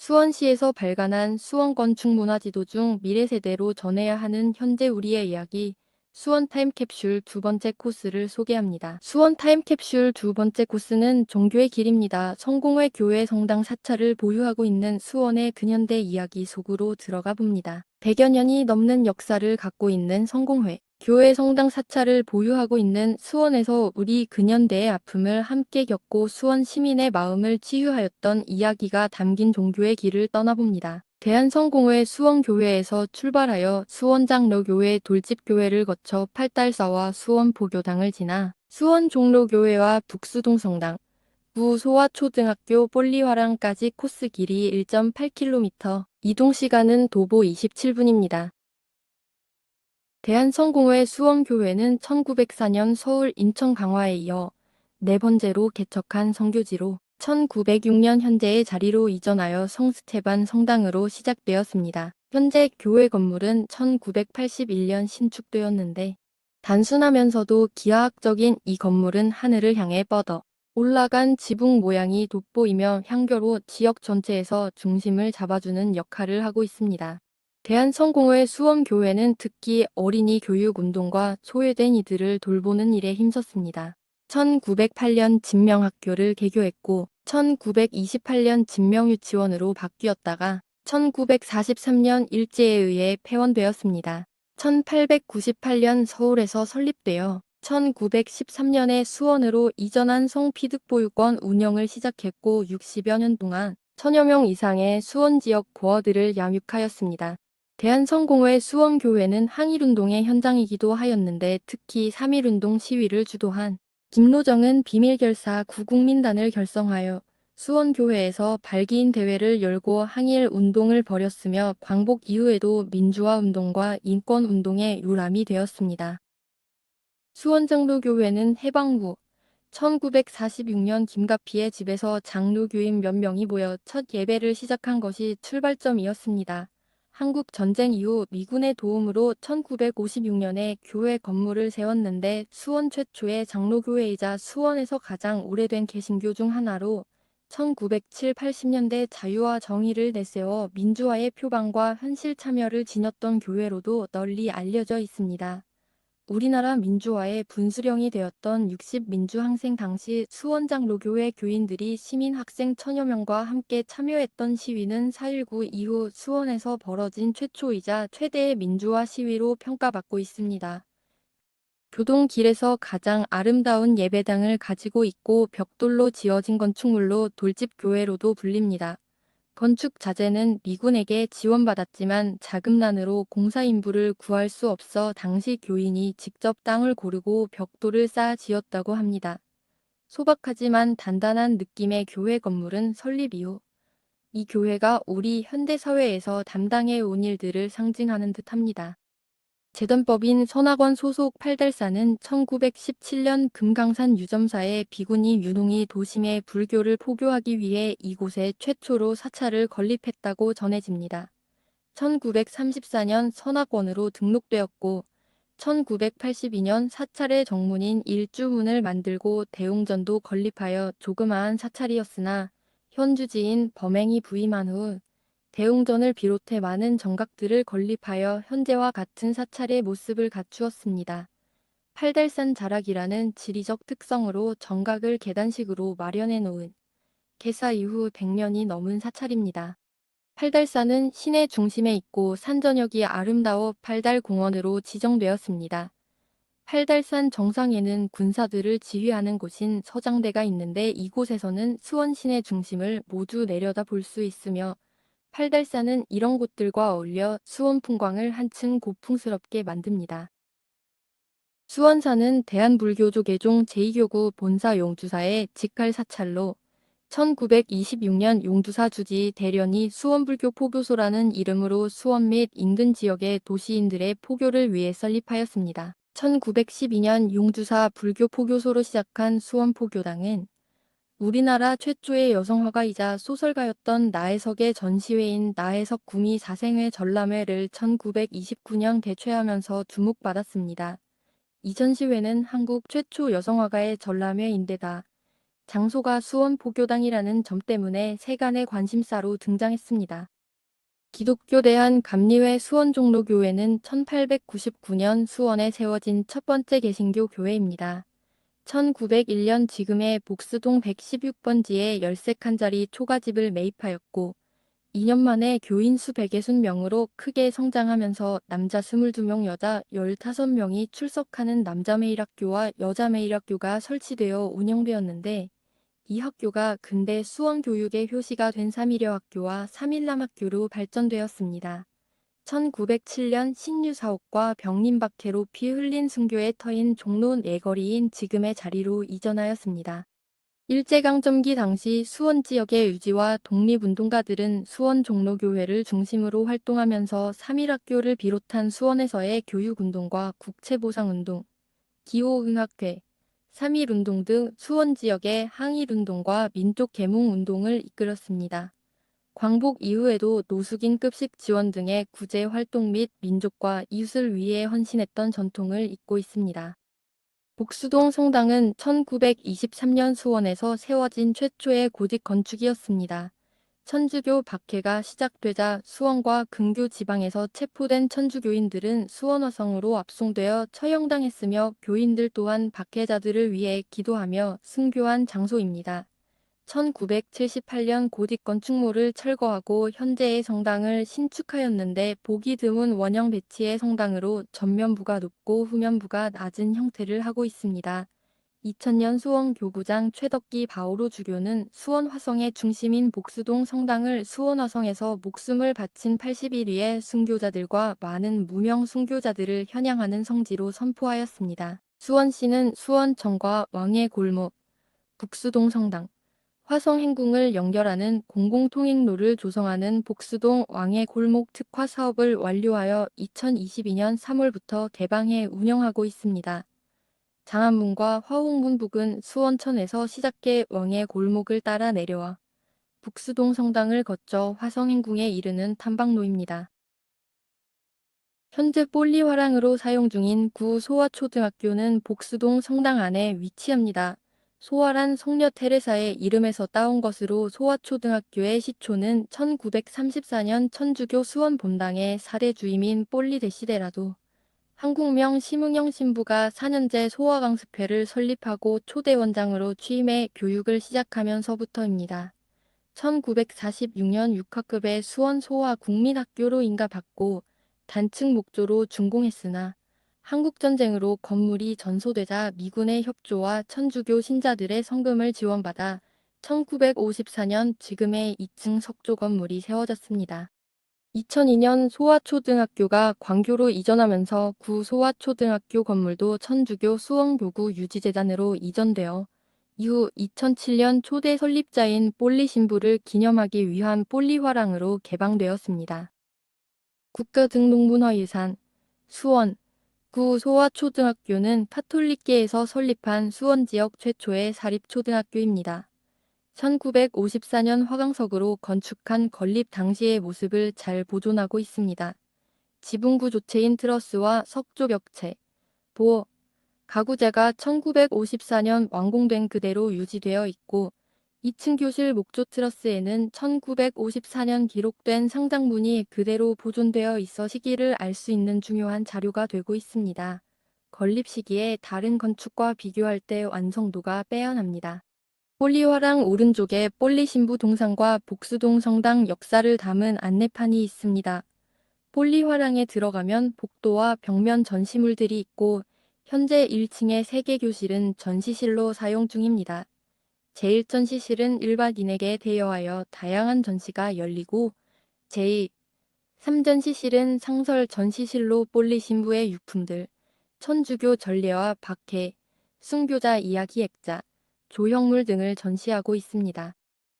수원시에서 발간한 수원 건축문화지도 중 미래 세대로 전해야 하는 현재 우리의 이야기, 수원 타임캡슐 두 번째 코스를 소개합니다. 수원 타임캡슐 두 번째 코스는 종교의 길입니다. 성공회 교회 성당 사찰을 보유하고 있는 수원의 근현대 이야기 속으로 들어가 봅니다. 100여 년이 넘는 역사를 갖고 있는 성공회. 교회 성당 사찰을 보유하고 있는 수원에서 우리 근현대의 아픔을 함께 겪고 수원 시민의 마음을 치유하였던 이야기가 담긴 종교의 길을 떠나봅니다. 대한성공회 수원교회에서 출발하여 수원장로교회 돌집교회를 거쳐 팔달사와 수원포교당을 지나 수원종로교회와 북수동성당, 구소아초등학교 볼리화랑까지 코스 길이 1.8km, 이동시간은 도보 27분입니다. 대한성공회 수원교회는 1904년 서울 인천 강화에 이어 네 번째로 개척한 성교지로 1906년 현재의 자리로 이전하여 성스테반 성당으로 시작되었습니다. 현재 교회 건물은 1981년 신축되었는데 단순하면서도 기하학적인 이 건물은 하늘을 향해 뻗어 올라간 지붕 모양이 돋보이며 향교로 지역 전체에서 중심을 잡아주는 역할을 하고 있습니다. 대한성공회 수원교회는 특히 어린이 교육운동과 소외된 이들을 돌보는 일에 힘썼습니다. 1908년 진명학교를 개교했고 1928년 진명유치원으로 바뀌었다가 1943년 일제에 의해 폐원되었습니다. 1898년 서울에서 설립되어 1913년에 수원으로 이전한 성피득보육원 운영을 시작했고 60여 년 동안 1000여 명 이상의 수원 지역 고어들을 양육하였습니다. 대한성공회 수원교회는 항일운동의 현장이기도 하였는데 특히 3.1운동 시위를 주도한 김노정은 비밀결사 구국민단을 결성하여 수원교회에서 발기인 대회를 열고 항일운동을 벌였으며 광복 이후에도 민주화운동과 인권운동의 요람이 되었습니다. 수원장로교회는 해방 후 1946년 김가피의 집에서 장로교인 몇 명이 모여 첫 예배를 시작한 것이 출발점이었습니다. 한국 전쟁 이후 미군의 도움으로 1956년에 교회 건물을 세웠는데 수원 최초의 장로교회이자 수원에서 가장 오래된 개신교 중 하나로 1970, 80년대 자유와 정의를 내세워 민주화의 표방과 현실 참여를 지녔던 교회로도 널리 알려져 있습니다. 우리나라 민주화의 분수령이 되었던 60민주항쟁 당시 수원장로교회 교인들이 시민 학생 1000여 명과 함께 참여했던 시위는 4.19 이후 수원에서 벌어진 최초이자 최대의 민주화 시위로 평가받고 있습니다. 교동길에서 가장 아름다운 예배당을 가지고 있고 벽돌로 지어진 건축물로 돌집교회로도 불립니다. 건축 자재는 미군에게 지원받았지만 자금난으로 공사 인부를 구할 수 없어 당시 교인이 직접 땅을 고르고 벽돌을 쌓아 지었다고 합니다. 소박하지만 단단한 느낌의 교회 건물은 설립 이후 이 교회가 우리 현대사회에서 담당해 온 일들을 상징하는 듯합니다. 재단법인 선악원 소속 팔달사는 1917년 금강산 유점사의 비구니 윤웅이 도심에 불교를 포교하기 위해 이곳에 최초로 사찰을 건립했다고 전해집니다. 1934년 선악원으로 등록되었고 1982년 사찰의 정문인 일주문을 만들고 대웅전도 건립하여 조그마한 사찰이었으나 현주지인 범행이 부임한 후 대웅전을 비롯해 많은 정각들을 건립하여 현재와 같은 사찰의 모습을 갖추었습니다. 팔달산 자락이라는 지리적 특성으로 정각을 계단식으로 마련해 놓은 개사 이후 100년이 넘은 사찰입니다. 팔달산은 시내 중심에 있고 산전역이 아름다워 팔달공원으로 지정되었습니다. 팔달산 정상에는 군사들을 지휘하는 곳인 서장대가 있는데 이곳에서는 수원 시내 중심을 모두 내려다 볼 수 있으며 팔달산은 이런 곳들과 어울려 수원 풍광을 한층 고풍스럽게 만듭니다. 수원사는 대한불교조 개종 제2교구 본사 용두사의 직할 사찰로 1926년 용두사 주지 대련이 수원불교 포교소라는 이름으로 수원 및 인근 지역의 도시인들의 포교를 위해 설립하였습니다. 1912년 용두사 불교 포교소로 시작한 수원포교당은 우리나라 최초의 여성화가이자 소설가였던 나혜석의 전시회인 나혜석 구미 사생회 전람회를 1929년 개최하면서 주목받았습니다. 이 전시회는 한국 최초 여성화가의 전람회인데다 장소가 수원 포교당이라는 점 때문에 세간의 관심사로 등장했습니다. 기독교 대한감리회 수원종로교회는 1899년 수원에 세워진 첫 번째 개신교 교회입니다. 1901년 지금의 복스동 116번지에 13칸짜리 초가집을 매입하였고 2년 만에 교인 수 160명으로 크게 성장하면서 남자 22명, 여자 15명이 출석하는 남자매일학교와 여자매일학교가 설치되어 운영되었는데 이 학교가 근대 수원교육의 효시가 된 삼일여학교와 삼일남학교로 발전되었습니다. 1907년 신유사옥과 병림박해로 피 흘린 순교의 터인 종로 내거리인 지금의 자리로 이전하였습니다. 일제강점기 당시 수원 지역의 유지와 독립운동가들은 수원 종로교회를 중심으로 활동하면서 삼일학교를 비롯한 수원에서의 교육운동과 국채보상운동, 기호응학회, 3.1운동 등 수원 지역의 항일운동과 민족계몽운동을 이끌었습니다. 광복 이후에도 노숙인 급식 지원 등의 구제활동 및 민족과 이웃을 위해 헌신했던 전통을 잇고 있습니다. 복수동 성당은 1923년 수원에서 세워진 최초의 고딕 건축이었습니다. 천주교 박해가 시작되자 수원과 근교 지방에서 체포된 천주교인들은 수원화성으로 압송되어 처형당했으며 교인들 또한 박해자들을 위해 기도하며 순교한 장소입니다. 1978년 고딕 건축물을 철거하고 현재의 성당을 신축하였는데 보기 드문 원형 배치의 성당으로 전면부가 높고 후면부가 낮은 형태를 하고 있습니다. 2000년 수원 교구장 최덕기 바오로 주교는 수원 화성의 중심인 복수동 성당을 수원 화성에서 목숨을 바친 81위의 순교자들과 많은 무명 순교자들을 현양하는 성지로 선포하였습니다. 수원시는 수원청과 왕의 골목, 북수동 성당, 화성 행궁을 연결하는 공공통행로를 조성하는 복수동 왕의 골목 특화 사업을 완료하여 2022년 3월부터 개방해 운영하고 있습니다. 장안문과 화옥문 북은 수원천에서 시작해 왕의 골목을 따라 내려와 북수동 성당을 거쳐 화성행궁에 이르는 탐방로입니다. 현재 볼리화랑으로 사용 중인 구 소아초등학교는 복수동 성당 안에 위치합니다. 소아란 성녀 테레사의 이름에서 따온 것으로 소아초등학교의 시초는 1934년 천주교 수원 본당의 4대 주임인 볼리데시데라도 한국명 심응영 신부가 4년제 소아강습회를 설립하고 초대 원장으로 취임해 교육을 시작하면서부터입니다. 1946년 6학급의 수원 소아 국민학교로 인가받고 단층 목조로 준공했으나 한국전쟁으로 건물이 전소되자 미군의 협조와 천주교 신자들의 성금을 지원받아 1954년 지금의 2층 석조 건물이 세워졌습니다. 2002년 소아초등학교가 광교로 이전하면서 구 소아초등학교 건물도 천주교 수원교구 유지재단으로 이전되어 이후 2007년 초대 설립자인 볼리 신부를 기념하기 위한 볼리화랑으로 개방되었습니다. 국가등록문화유산 수원 구 소아초등학교는 카톨릭계에서 설립한 수원 지역 최초의 사립초등학교입니다. 1954년 화강석으로 건축한 건립 당시의 모습을 잘 보존하고 있습니다. 지붕구 조체인 트러스와 석조 벽체, 보호, 가구재가 1954년 완공된 그대로 유지되어 있고 2층 교실 목조 트러스에는 1954년 기록된 상장문이 그대로 보존되어 있어 시기를 알 수 있는 중요한 자료가 되고 있습니다. 건립 시기에 다른 건축과 비교할 때 완성도가 빼어납니다. 볼리화랑 오른쪽에 볼리 신부 동상과 복수동 성당 역사를 담은 안내판이 있습니다. 볼리화랑에 들어가면 복도와 벽면 전시물들이 있고 현재 1층의 3개 교실은 전시실로 사용 중입니다. 제1전시실은 일반인에게 대여하여 다양한 전시가 열리고 제3전시실은 상설 전시실로 볼리 신부의 유품들, 천주교 전례와 박해, 순교자 이야기 액자, 조형물 등을 전시하고 있습니다.